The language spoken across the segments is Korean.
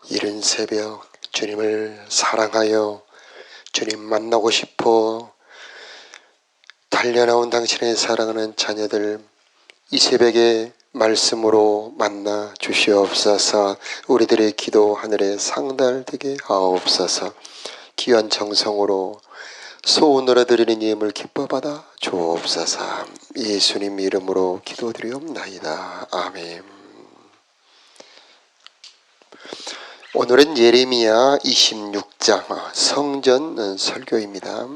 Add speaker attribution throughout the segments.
Speaker 1: 이른 새벽 주님을 사랑하여 주님 만나고 싶어 달려나온 당신의 사랑하는 자녀들, 이 새벽에 말씀으로 만나 주시옵소서. 우리들의 기도 하늘에 상달되게 하옵소서. 귀한 정성으로 소원으로 드리는 예물 기뻐 받아 주옵소서. 예수님 이름으로 기도드리옵나이다. 아멘. 오늘은 예레미야 26장 성전 설교입니다.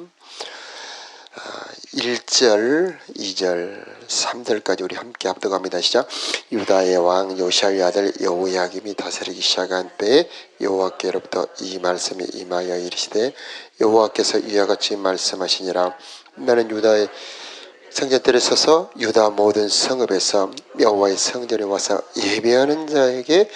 Speaker 1: 1절, 2절, 3절까지 우리 함께 합독합니다. 시작. 유다의 왕 요시아의 아들 여호야김이 다스리기 시작한 때에 여호와께로부터 이 말씀이 임하여 이르시되 여호와께서 이와 같이 말씀하시니라. 나는 유다의 성전들에 서서 유다 모든 성읍에서 여호와의 성전에 와서 예배하는 자에게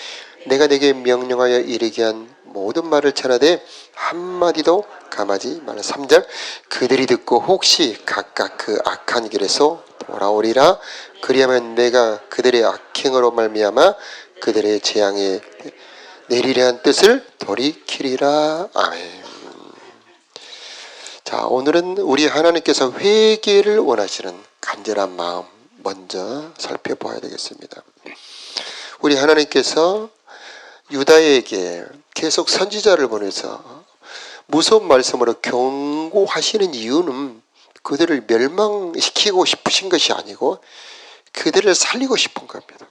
Speaker 1: 내가 내게 명령하여 이르게 한 모든 말을 전하되 한마디도 감하지 말라. 3절. 그들이 듣고 혹시 각각 그 악한 길에서 돌아오리라. 그리하면 내가 그들의 악행으로 말미암아 그들의 재앙에 내리려 한 뜻을 돌이키리라. 아멘. 자, 오늘은 우리 하나님께서 회개를 원하시는 간절한 마음 먼저 살펴봐야 되겠습니다. 우리 하나님께서 유다에게 계속 선지자를 보내서 무서운 말씀으로 경고하시는 이유는 그들을 멸망시키고 싶으신 것이 아니고 그들을 살리고 싶은 겁니다.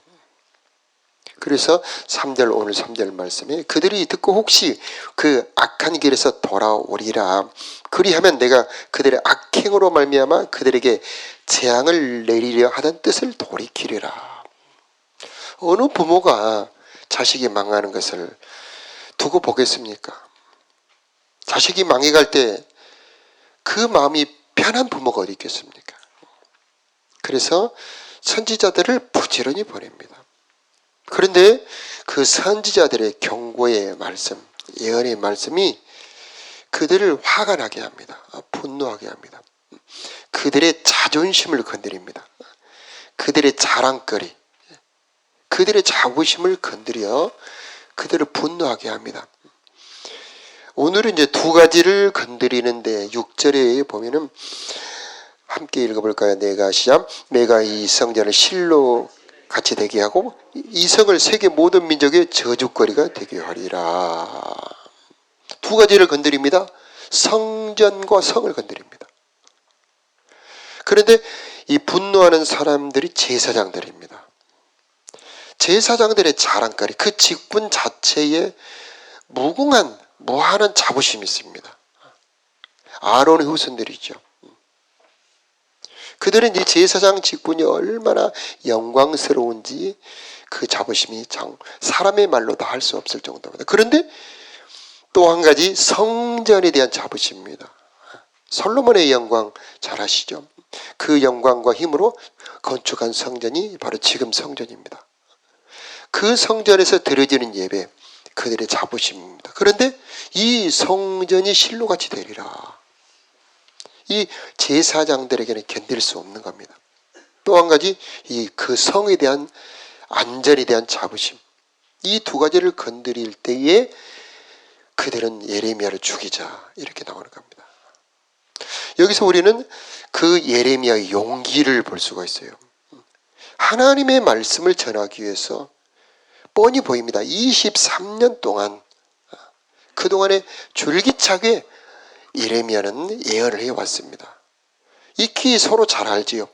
Speaker 1: 그래서 3절, 오늘 3절 말씀에 그들이 듣고 혹시 그 악한 길에서 돌아오리라. 그리하면 내가 그들의 악행으로 말미암아 그들에게 재앙을 내리려 하던 뜻을 돌이키리라. 어느 부모가 자식이 망하는 것을 두고 보겠습니까? 자식이 망해갈 때 그 마음이 편한 부모가 어디 있겠습니까? 그래서 선지자들을 부지런히 보냅니다. 그런데 그 선지자들의 경고의 말씀, 예언의 말씀이 그들을 화가 나게 합니다. 분노하게 합니다. 그들의 자존심을 건드립니다. 그들의 자랑거리, 그들의 자부심을 건드려 그들을 분노하게 합니다. 오늘은 이제 두 가지를 건드리는데 6절에 보면은 함께 읽어볼까요? 내가 시작. 내가 이 성전을 실로 같이 되게 하고 이 성을 세계 모든 민족의 저주거리가 되게 하리라. 두 가지를 건드립니다. 성전과 성을 건드립니다. 그런데 이 분노하는 사람들이 제사장들입니다. 제사장들의 자랑거리, 그 직분 자체에 무한한 자부심이 있습니다. 아론의 후손들이죠. 그들은 이 제사장 직분이 얼마나 영광스러운지 그 자부심이 사람의 말로 다 할 수 없을 정도입니다. 그런데 또 한 가지 성전에 대한 자부심입니다. 솔로몬의 영광 잘 아시죠? 그 영광과 힘으로 건축한 성전이 바로 지금 성전입니다. 그 성전에서 드려지는 예배, 그들의 자부심입니다. 그런데 이 성전이 실로같이 되리라. 이 제사장들에게는 견딜 수 없는 겁니다. 또 한 가지 그 성에 대한 안전에 대한 자부심, 이 두 가지를 건드릴 때에 그들은 예레미야를 죽이자 이렇게 나오는 겁니다. 여기서 우리는 그 예레미야의 용기를 볼 수가 있어요. 하나님의 말씀을 전하기 위해서 뻔히 보입니다. 23년 동안 그동안에 줄기차게 예레미야는 예언을 해왔습니다. 익히 서로 잘 알지요.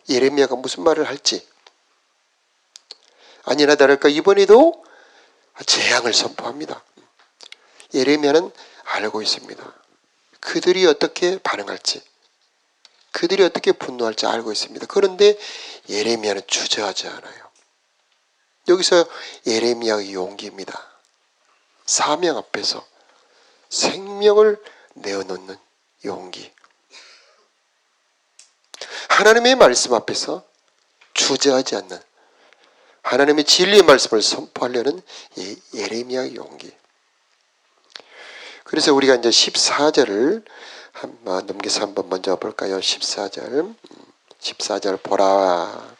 Speaker 1: 예레미야가 무슨 말을 할지. 아니나 다를까 이번에도 재앙을 선포합니다. 예레미야는 알고 있습니다. 그들이 어떻게 반응할지, 그들이 어떻게 분노할지 알고 있습니다. 그런데 예레미야는 주저하지 않아요. 여기서 예레미야의 용기입니다. 사명 앞에서 생명을 내어놓는 용기. 하나님의 말씀 앞에서 주저하지 않는, 하나님의 진리의 말씀을 선포하려는 예레미야의 용기. 그래서 우리가 이제 14절을 넘겨서 한번 먼저 볼까요? 14절 보라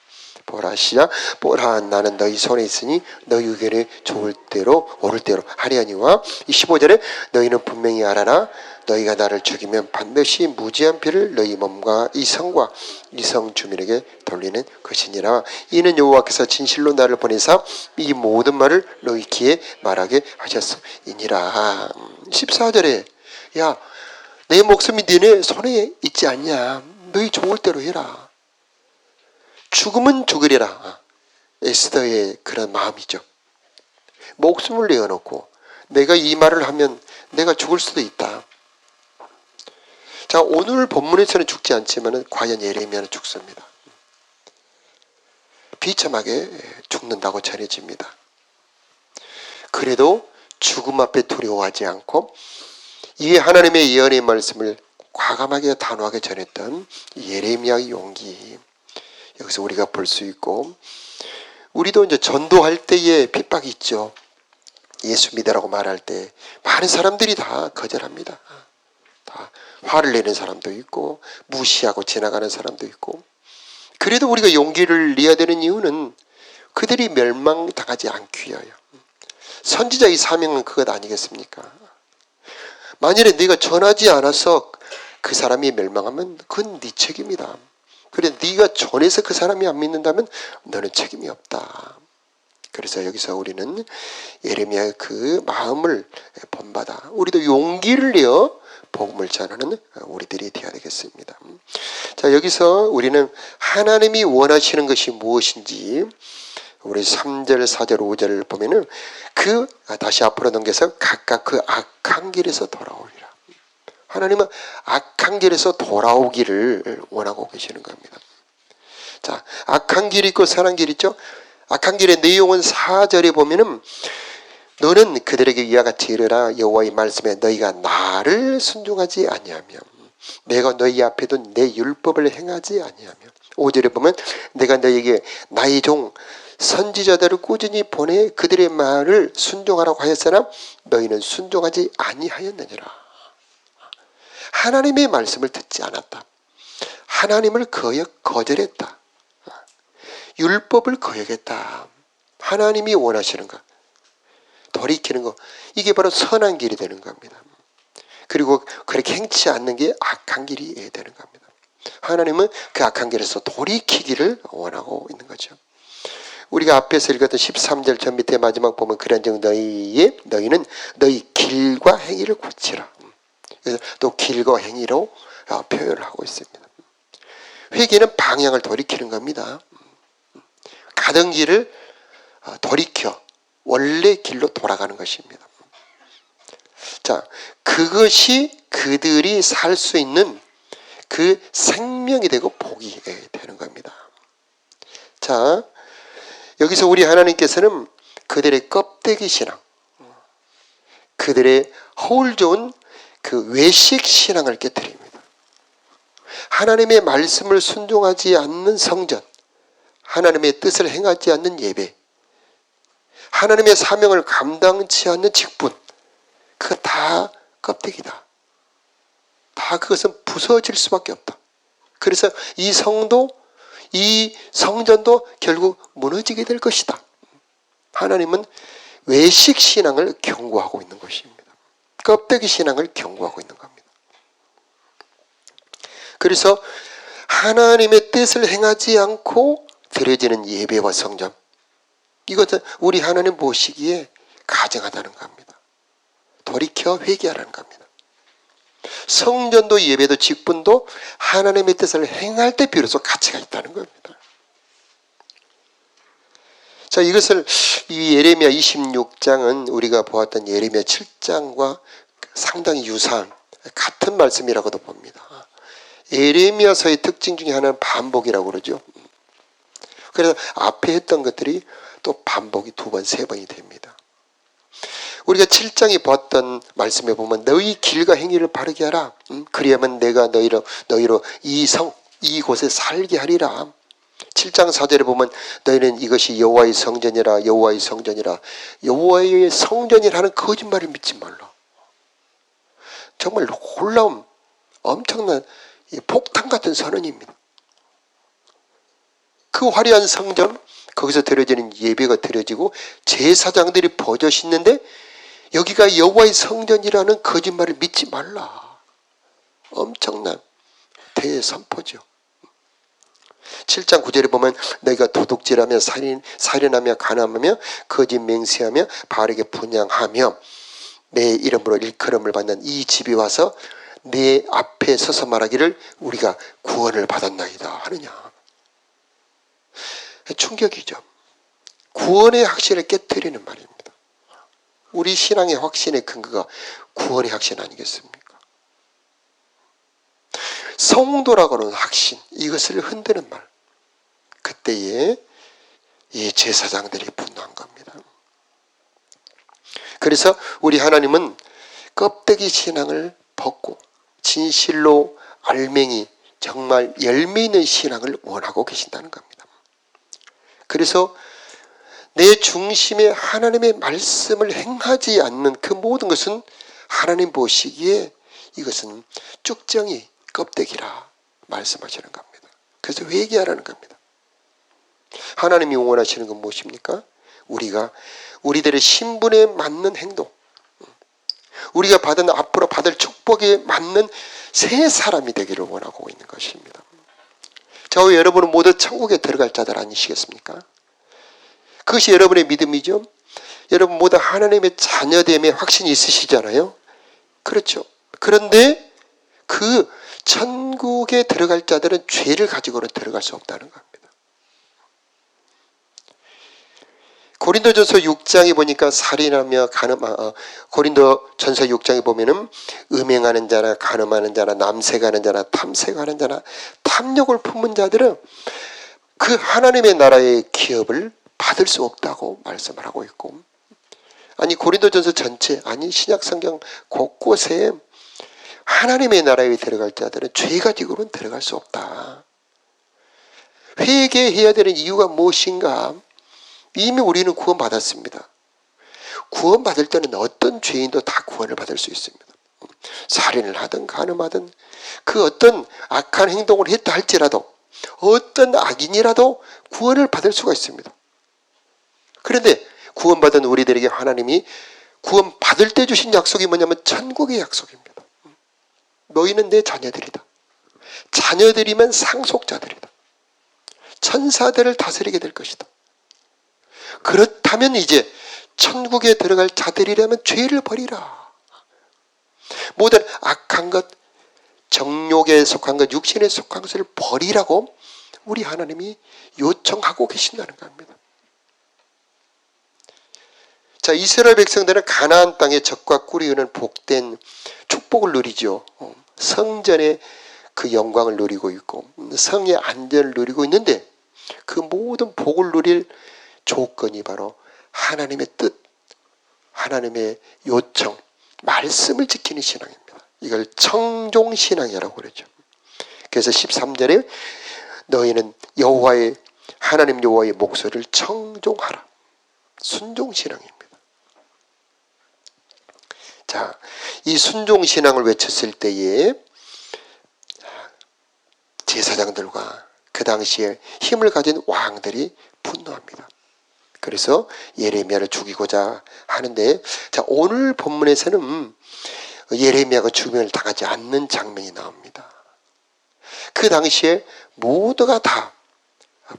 Speaker 1: 보라 시작. 보라 나는 너희 손에 있으니 너희 의견에 좋을 대로 옳을 대로 하려니와. 이 15절에 너희는 분명히 알아라. 너희가 나를 죽이면 반드시 무지한 피를 너희 몸과 이 성과 이 성 주민에게 돌리는 것이니라. 이는 여호와께서 진실로 나를 보내사 이 모든 말을 너희 귀에 말하게 하셨음이니라. 14절에 야 내 목숨이 너네 손에 있지 않냐. 너희 좋을 대로 해라. 죽으면 죽으리라. 에스더의 그런 마음이죠. 목숨을 내어놓고 내가 이 말을 하면 내가 죽을 수도 있다. 자, 오늘 본문에서는 죽지 않지만 과연 예레미야는 죽습니다. 비참하게 죽는다고 전해집니다. 그래도 죽음 앞에 두려워하지 않고 이 하나님의 예언의 말씀을 과감하게 단호하게 전했던 예레미야의 용기, 여기서 우리가 볼 수 있고, 우리도 이제 전도할 때에 핍박이 있죠. 예수 믿으라고 말할 때 많은 사람들이 다 거절합니다. 다 화를 내는 사람도 있고 무시하고 지나가는 사람도 있고. 그래도 우리가 용기를 내야 되는 이유는 그들이 멸망당하지 않기 위하여. 선지자의 사명은 그것 아니겠습니까? 만일에 네가 전하지 않아서 그 사람이 멸망하면 그건 네 책임이다. 그래 네가 전해서 그 사람이 안 믿는다면 너는 책임이 없다. 그래서 여기서 우리는 예레미야의 그 마음을 본받아 우리도 용기를 내어 복음을 전하는 우리들이 되어야 되겠습니다. 자, 여기서 우리는 하나님이 원하시는 것이 무엇인지 우리 3절, 4절, 5절을 보면은 다시 앞으로 넘겨서 각각 그 악한 길에서 돌아오리라. 하나님은 악한 길에서 돌아오기를 원하고 계시는 겁니다. 자, 악한 길이 있고 선한 길이 있죠. 악한 길의 내용은 4절에 보면은 너는 그들에게 이와 같이 이르라. 여호와의 말씀에 너희가 나를 순종하지 아니하며 내가 너희 앞에 둔 내 율법을 행하지 아니하며. 5절에 보면 내가 너희에게 나의 종 선지자들을 꾸준히 보내 그들의 말을 순종하라고 하였으나 너희는 순종하지 아니하였느니라. 하나님의 말씀을 듣지 않았다. 하나님을 거절했다. 율법을 거역했다. 하나님이 원하시는 것, 돌이키는 것, 이게 바로 선한 길이 되는 겁니다. 그리고 그렇게 행치 않는 게 악한 길이 되는 겁니다. 하나님은 그 악한 길에서 돌이키기를 원하고 있는 거죠. 우리가 앞에서 읽었던 13절 전 밑에 마지막 보면 그런즉 너희는 너희 길과 행위를 고치라. 그래서 또 길과 행위로 표현을 하고 있습니다. 회개는 방향을 돌이키는 겁니다. 가던 길을 돌이켜 원래 길로 돌아가는 것입니다. 자, 그것이 그들이 살 수 있는 그 생명이 되고 복이 되는 겁니다. 자, 여기서 우리 하나님께서는 그들의 껍데기 신앙, 그들의 허울 좋은 그 외식 신앙을 깨뜨립니다. 하나님의 말씀을 순종하지 않는 성전, 하나님의 뜻을 행하지 않는 예배, 하나님의 사명을 감당치 않는 직분, 그거 다 껍데기다. 다 그것은 부서질 수밖에 없다. 그래서 이 성도, 이 성전도 결국 무너지게 될 것이다. 하나님은 외식 신앙을 경고하고 있는 것입니다. 껍데기 신앙을 경고하고 있는 겁니다. 그래서 하나님의 뜻을 행하지 않고 드려지는 예배와 성전, 이것은 우리 하나님 보시기에 가증하다는 겁니다. 돌이켜 회개하라는 겁니다. 성전도 예배도 직분도 하나님의 뜻을 행할 때 비로소 가치가 있다는 겁니다. 자, 이것을 이 예레미야 26장은 우리가 보았던 예레미야 7장과 상당히 유사한 같은 말씀이라고도 봅니다. 예레미야서의 특징 중에 하나는 반복이라고 그러죠. 그래서 앞에 했던 것들이 또 반복이 2번, 3번이 됩니다. 우리가 7장에 봤던 말씀에 보면 너희 길과 행위를 바르게 하라. 그리하면 내가 너희로 이곳에 살게 하리라. 7장 4절에 보면 너희는 이것이 여호와의 성전이라, 여호와의 성전이라, 여호와의 성전이라는 거짓말을 믿지 말라. 정말 놀라운 엄청난 폭탄 같은 선언입니다. 그 화려한 성전, 거기서 드려지는 예배가 드려지고 제사장들이 버젓이 있는데 여기가 여호와의 성전이라는 거짓말을 믿지 말라. 엄청난 대선포죠. 7장 9절에 보면 너희가 도둑질하며 살인하며 간음하며 거짓 맹세하며 바르게 분향하며 내 이름으로 일컬음을 받는 이 집에 와서 내 앞에 서서 말하기를 우리가 구원을 받았나이다 하느냐. 충격이죠. 구원의 확신을 깨뜨리는 말입니다. 우리 신앙의 확신의 근거가 구원의 확신 아니겠습니까? 성도라고 하는 확신, 이것을 흔드는 말. 그때에 이 제사장들이 분노한 겁니다. 그래서 우리 하나님은 껍데기 신앙을 벗고 진실로 알맹이, 정말 열매 있는 신앙을 원하고 계신다는 겁니다. 그래서 내 중심에 하나님의 말씀을 행하지 않는 그 모든 것은 하나님 보시기에 이것은 쭉정이 껍데기라 말씀하시는 겁니다. 그래서 회개하라는 겁니다. 하나님이 원하시는 건 무엇입니까? 우리가 우리들의 신분에 맞는 행동, 우리가 앞으로 받을 축복에 맞는 새 사람이 되기를 원하고 있는 것입니다. 저와 여러분은 모두 천국에 들어갈 자들 아니시겠습니까? 그것이 여러분의 믿음이죠. 여러분 모두 하나님의 자녀됨의 확신이 있으시잖아요. 그렇죠. 그런데 그 천국에 들어갈 자들은 죄를 가지고는 들어갈 수 없다는 겁니다. 고린도전서 6장에 보니까 살인하며 고린도전서 6장에 보면은 음행하는 자나 간음하는 자나 남색하는 자나 탐색하는 자나 탐욕을 품은 자들은 그 하나님의 나라의 기업을 받을 수 없다고 말씀을 하고 있고, 아니 고린도전서 전체, 아니 신약성경 곳곳에 하나님의 나라에 들어갈 자들은 죄 가지고는 들어갈 수 없다. 회개해야 되는 이유가 무엇인가? 이미 우리는 구원받았습니다. 구원받을 때는 어떤 죄인도 다 구원을 받을 수 있습니다. 살인을 하든 간음하든 그 어떤 악한 행동을 했다 할지라도 어떤 악인이라도 구원을 받을 수가 있습니다. 그런데 구원받은 우리들에게 하나님이 구원받을 때 주신 약속이 뭐냐면 천국의 약속입니다. 너희는 내 자녀들이다. 자녀들이면 상속자들이다. 천사들을 다스리게 될 것이다. 그렇다면 이제 천국에 들어갈 자들이라면 죄를 버리라. 모든 악한 것, 정욕에 속한 것, 육신에 속한 것을 버리라고 우리 하나님이 요청하고 계신다는 겁니다. 자, 이스라엘 백성들은 가나안 땅의 젖과 꿀이 흐르는 복된 축복을 누리죠. 성전의 그 영광을 누리고 있고 성의 안전을 누리고 있는데 그 모든 복을 누릴 조건이 바로 하나님의 뜻, 하나님의 요청, 말씀을 지키는 신앙입니다. 이걸 청종신앙이라고 그러죠. 그래서 13절에 너희는 하나님 여호와의 목소리를 청종하라. 순종신앙입니다. 자, 이 순종신앙을 외쳤을 때에 제사장들과 그 당시에 힘을 가진 왕들이 분노합니다. 그래서 예레미야를 죽이고자 하는데, 자, 오늘 본문에서는 예레미야가 죽임을 당하지 않는 장면이 나옵니다. 그 당시에 모두가 다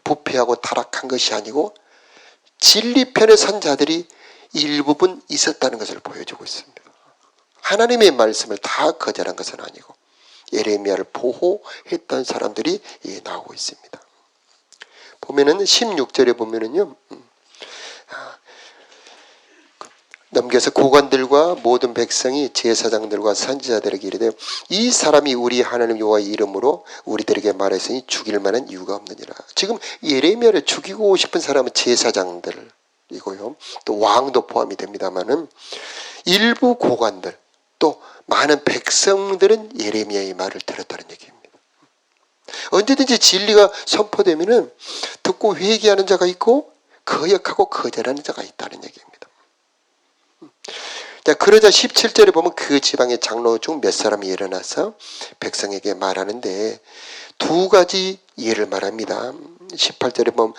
Speaker 1: 부패하고 타락한 것이 아니고 진리편에 선 자들이 일부분 있었다는 것을 보여주고 있습니다. 하나님의 말씀을 다 거절한 것은 아니고 예레미야를 보호했던 사람들이 나오고 있습니다. 보면은 16절에 보면은요, 넘겨서 고관들과 모든 백성이 제사장들과 선지자들에게 이르되 이 사람이 우리 하나님 여호와의 이름으로 우리들에게 말했으니 죽일 만한 이유가 없느니라. 지금 예레미야를 죽이고 싶은 사람은 제사장들이고요, 또 왕도 포함이 됩니다마는 일부 고관들 또 많은 백성들은 예레미야의 말을 들었다는 얘기입니다. 언제든지 진리가 선포되면은 듣고 회개하는 자가 있고 거역하고 거절하는 자가 있다는 얘기입니다. 자, 그러자 17절에 보면 그 지방의 장로 중 몇 사람이 일어나서 백성에게 말하는데 두 가지 예를 말합니다. 18절에 보면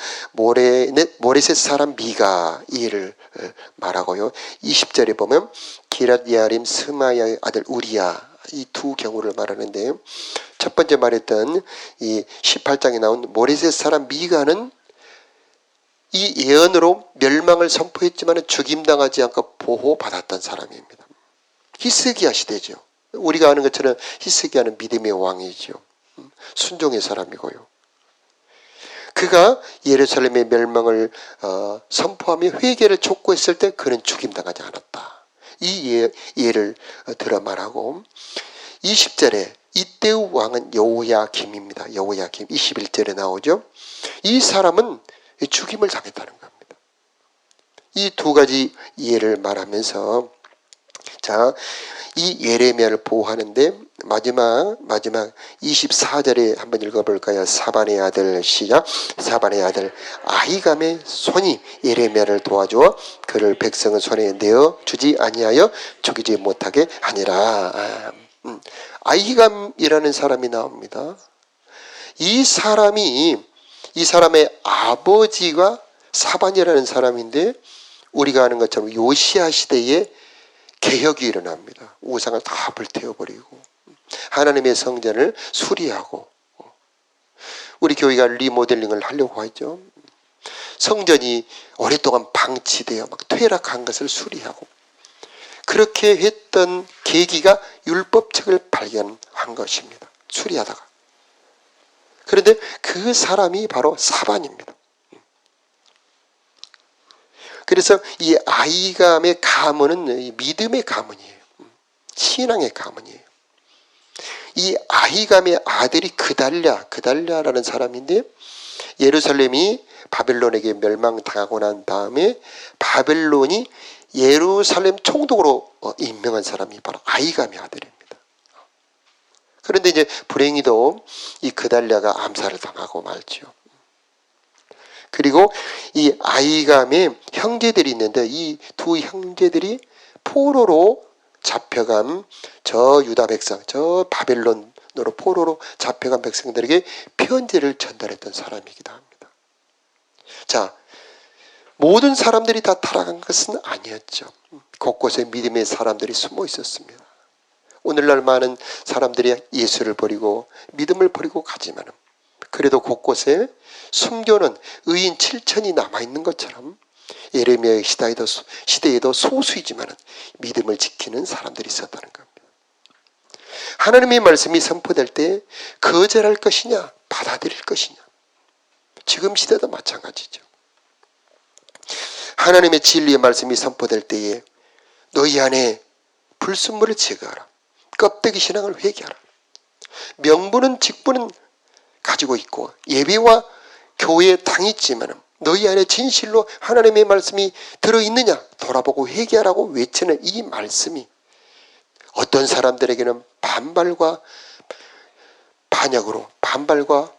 Speaker 1: 모레셋 사람 미가 이를 말하고요. 20절에 보면 기랏 예아림 스마야의 아들 우리야, 이 두 경우를 말하는데요. 첫 번째 말했던 이 18장에 나온 모레셋 사람 미가는 이 예언으로 멸망을 선포했지만 죽임당하지 않고 보호받았던 사람입니다. 히스기야 시대죠. 우리가 아는 것처럼 히스기야는 믿음의 왕이죠. 순종의 사람이고요. 그가 예루살렘의 멸망을 선포하며 회개를 촉구했을 때 그는 죽임당하지 않았다. 이 예를 들어 말하고 20절에 이때의 왕은 여호야김입니다. 여호야김 21절에 나오죠. 이 사람은 죽임을 당했다는 겁니다. 이 두 가지 예를 말하면서 자, 이 예레미야를 보호하는데 마지막 24절에 한번 읽어볼까요? 사반의 아들 시작. 사반의 아들 아히감의 손이 예레미야를 도와주어 그를 백성의 손에 내어 주지 아니하여 죽이지 못하게 하니라. 아히감이라는 사람이 나옵니다. 이 사람의 아버지가 사반이라는 사람인데 우리가 아는 것처럼 요시야 시대에 개혁이 일어납니다. 우상을 다 불태워버리고 하나님의 성전을 수리하고 우리 교회가 리모델링을 하려고 하죠. 성전이 오랫동안 방치되어 막 퇴락한 것을 수리하고 그렇게 했던 계기가 율법책을 발견한 것입니다. 수리하다가. 그런데 그 사람이 바로 사반입니다. 그래서 이 아히감의 가문은 믿음의 가문이에요. 신앙의 가문이에요. 이 아히감의 아들이 그달랴라는 사람인데 예루살렘이 바벨론에게 멸망당하고 난 다음에 바벨론이 예루살렘 총독으로 임명한 사람이 바로 아히감의 아들입니다. 그런데 이제 불행히도 이 그달랴가 암살을 당하고 말죠. 그리고 이 아히감의 형제들이 있는데 이 두 형제들이 포로로 잡혀간 저 유다 백성, 저 바벨론으로 포로로 잡혀간 백성들에게 편지를 전달했던 사람이기도 합니다. 자, 모든 사람들이 다 타락한 것은 아니었죠. 곳곳에 믿음의 사람들이 숨어 있었습니다. 오늘날 많은 사람들이 예수를 버리고 믿음을 버리고 가지만 그래도 곳곳에 숨겨놓은 의인 7천이 남아있는 것처럼 예레미야의 시대에도 소수이지만 믿음을 지키는 사람들이 있었다는 겁니다. 하나님의 말씀이 선포될 때 거절할 것이냐 받아들일 것이냐. 지금 시대도 마찬가지죠. 하나님의 진리의 말씀이 선포될 때에 너희 안에 불순물을 제거하라. 껍데기 신앙을 회개하라. 명분은 직분은 가지고 있고 예배와 교회에 당이 있지만 너희 안에 진실로 하나님의 말씀이 들어있느냐 돌아보고 회개하라고 외치는 이 말씀이 어떤 사람들에게는 반발과 반역으로 반발과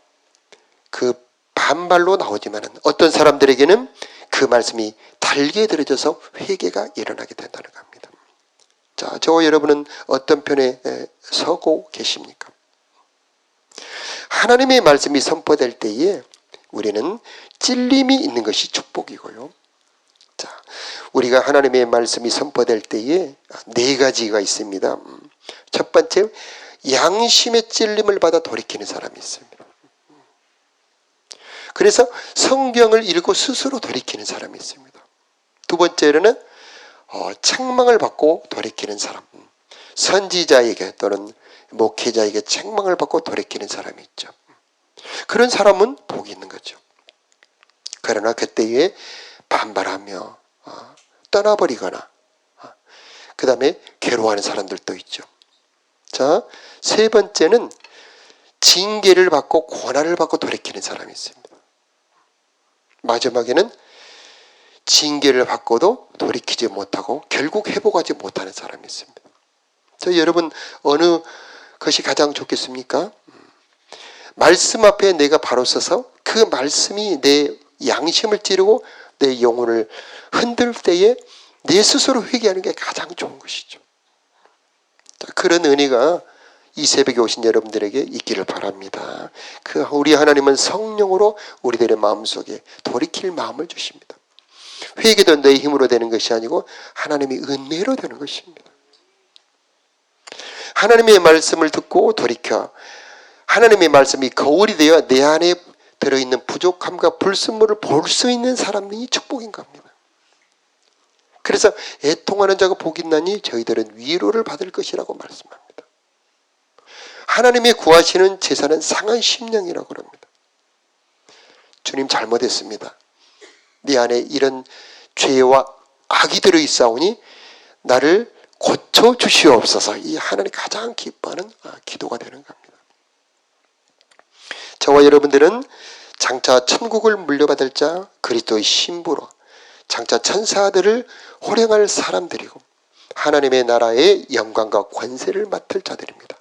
Speaker 1: 그 반발로 나오지만 어떤 사람들에게는 그 말씀이 달게 들어져서 회개가 일어나게 된다는 겁니다. 자, 저와 여러분은 어떤 편에 서고 계십니까? 하나님의 말씀이 선포될 때에 우리는 찔림이 있는 것이 축복이고요. 자, 우리가 하나님의 말씀이 선포될 때에 네 가지가 있습니다. 첫 번째, 양심의 찔림을 받아 돌이키는 사람이 있습니다. 그래서 성경을 읽고 스스로 돌이키는 사람이 있습니다. 두 번째로는 책망을 받고 돌이키는 사람. 선지자에게 또는 목회자에게 책망을 받고 돌이키는 사람이 있죠. 그런 사람은 복이 있는 거죠. 그러나 그때에 반발하며 떠나버리거나 그 다음에 괴로워하는 사람들도 있죠. 자, 세 번째는 징계를 받고 고난을 받고 돌이키는 사람이 있습니다. 마지막에는 징계를 받고도 돌이키지 못하고 결국 회복하지 못하는 사람이 있습니다. 자, 여러분 어느 것이 가장 좋겠습니까? 말씀 앞에 내가 바로 서서 그 말씀이 내 양심을 찌르고 내 영혼을 흔들 때에 내 스스로 회개하는 게 가장 좋은 것이죠. 자, 그런 은혜가 이 새벽에 오신 여러분들에게 있기를 바랍니다. 그 우리 하나님은 성령으로 우리들의 마음속에 돌이킬 마음을 주십니다. 회개도 내 힘으로 되는 것이 아니고 하나님의 은혜로 되는 것입니다. 하나님의 말씀을 듣고 돌이켜 하나님의 말씀이 거울이 되어 내 안에 들어있는 부족함과 불순물을 볼 수 있는 사람이 축복인 겁니다. 그래서 애통하는 자가 복이 있나니 저희들은 위로를 받을 것이라고 말씀합니다. 하나님이 구하시는 제사는 상한 심령이라고 합니다. 주님 잘못했습니다. 네 안에 이런 죄와 악이 들어있사오니 나를 고쳐주시옵소서. 이 하나님이 가장 기뻐하는 기도가 되는 겁니다. 저와 여러분들은 장차 천국을 물려받을 자 그리스도의 신부로 장차 천사들을 호령할 사람들이고 하나님의 나라의 영광과 권세를 맡을 자들입니다.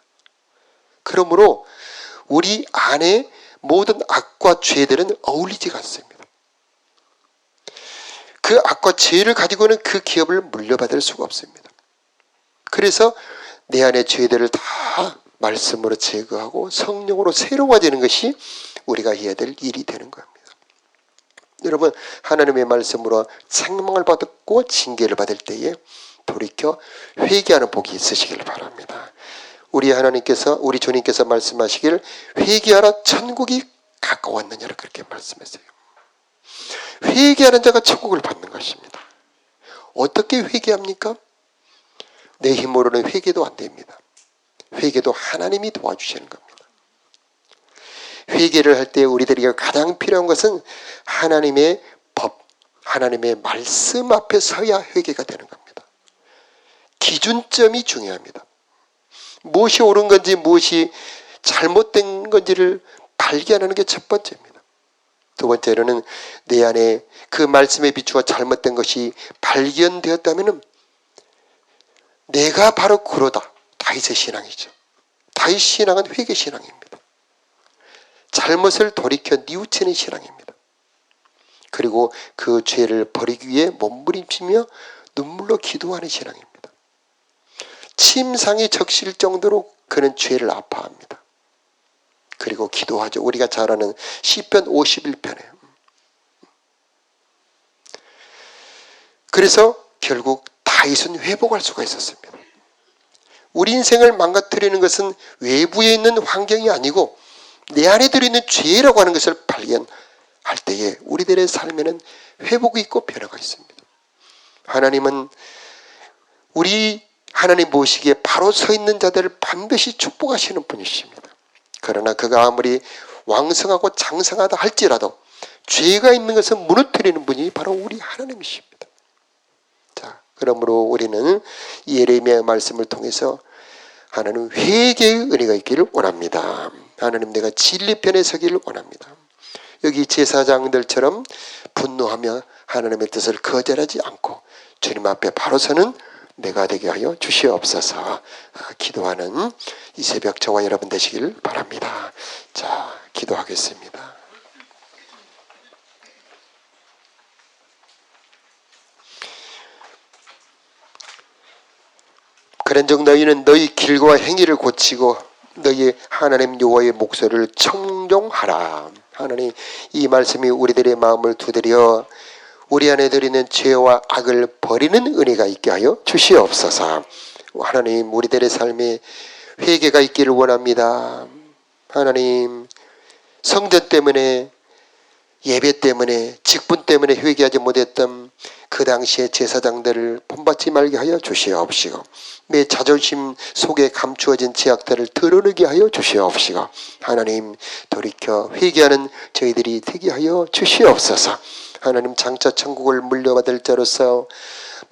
Speaker 1: 그러므로 우리 안에 모든 악과 죄들은 어울리지가 않습니다. 그 악과 죄를 가지고는 그 기업을 물려받을 수가 없습니다. 그래서 내 안의 죄들을 다 말씀으로 제거하고 성령으로 새로워지는 것이 우리가 해야 될 일이 되는 겁니다. 여러분 하나님의 말씀으로 책망을 받고 징계를 받을 때에 돌이켜 회개하는 복이 있으시길 바랍니다. 우리 하나님께서 우리 주님께서 말씀하시길 회개하라 천국이 가까웠느냐고 그렇게 말씀했어요. 회개하는 자가 천국을 받는 것입니다. 어떻게 회개합니까? 내 힘으로는 회개도 안 됩니다. 회개도 하나님이 도와주시는 겁니다. 회개를 할 때 우리들에게 가장 필요한 것은 하나님의 법, 하나님의 말씀 앞에 서야 회개가 되는 겁니다. 기준점이 중요합니다. 무엇이 옳은 건지 무엇이 잘못된 건지를 발견하는 게 첫 번째입니다. 두 번째로는 내 안에 그 말씀에 비추어 잘못된 것이 발견되었다면 내가 바로 그러다. 다윗의 신앙이죠. 다윗 신앙은 회개 신앙입니다. 잘못을 돌이켜 뉘우치는 신앙입니다. 그리고 그 죄를 버리기 위해 몸부림치며 눈물로 기도하는 신앙입니다. 침상이 적실 정도로 그는 죄를 아파합니다. 그리고 기도하죠. 우리가 잘 아는 시편 51편에. 그래서 결국 다윗은 회복할 수가 있었습니다. 우리 인생을 망가뜨리는 것은 외부에 있는 환경이 아니고 내 안에 들어있는 죄라고 하는 것을 발견할 때에 우리들의 삶에는 회복이 있고 변화가 있습니다. 하나님은 우리 하나님 보시기에 바로 서 있는 자들을 반드시 축복하시는 분이십니다. 그러나 그가 아무리 왕성하고 장성하다 할지라도 죄가 있는 것을 무너뜨리는 분이 바로 우리 하나님이십니다. 자, 그러므로 우리는 예레미야의 말씀을 통해서 하나님 회개의 은혜가 있기를 원합니다. 하나님 내가 진리편에 서기를 원합니다. 여기 제사장들처럼 분노하며 하나님의 뜻을 거절하지 않고 주님 앞에 바로 서는 내가 되게 하여 주시옵소서. 기도하는 이 새벽 저와 여러분 되시길 바랍니다. 자, 기도하겠습니다. 그런즉 너희는 너희 길과 행위를 고치고 너희 하나님 여호와의 목소리를 청종하라. 하나님 이 말씀이 우리들의 마음을 두드려 우리 안에 들이는 죄와 악을 버리는 은혜가 있게 하여 주시옵소서. 하나님 우리들의 삶에 회개가 있기를 원합니다. 하나님 성전 때문에 예배 때문에 직분 때문에 회개하지 못했던 그 당시의 제사장들을 본받지 말게 하여 주시옵시고 내 자존심 속에 감추어진 죄악들을 드러내게 하여 주시옵시고 하나님 돌이켜 회개하는 저희들이 되게 하여 주시옵소서. 하나님 장차 천국을 물려받을 자로서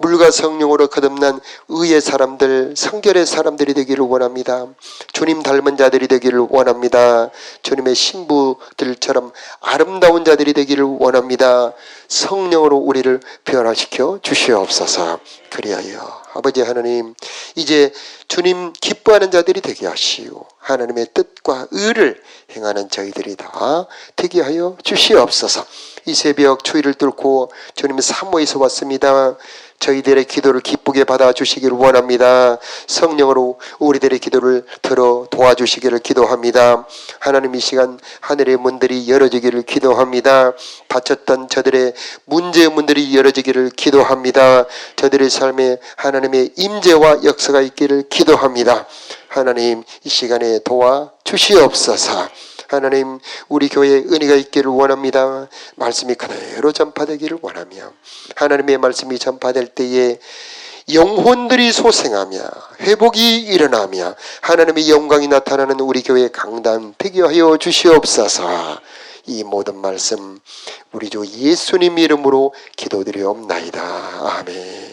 Speaker 1: 물과 성령으로 거듭난 의의 사람들, 성결의 사람들이 되기를 원합니다. 주님 닮은 자들이 되기를 원합니다. 주님의 신부들처럼 아름다운 자들이 되기를 원합니다. 성령으로 우리를 변화시켜 주시옵소서. 그리하여 아버지 하나님 이제 주님 기뻐하는 자들이 되게 하시고 하나님의 뜻과 의를 행하는 저희들이 다 되게 하여 주시옵소서. 이 새벽 추위를 뚫고 주님 사모에서 왔습니다. 저희들의 기도를 기쁘게 받아주시기를 원합니다. 성령으로 우리들의 기도를 들어 도와주시기를 기도합니다. 하나님, 이 시간 하늘의 문들이 열어지기를 기도합니다. 닫혔던 저들의 문제의 문들이 열어지기를 기도합니다. 저들의 삶에 하나님의 임재와 역사가 있기를 기도합니다. 하나님, 이 시간에 도와주시옵소서. 하나님, 우리 교회에 은혜가 있기를 원합니다. 말씀이 그대로 전파되기를 원하며, 하나님의 말씀이 전파될 때에 영혼들이 소생하며 회복이 일어나며 하나님의 영광이 나타나는 우리 교회 강단 되게 하여 주시옵소서. 이 모든 말씀 우리 주 예수님 이름으로 기도드리옵나이다. 아멘.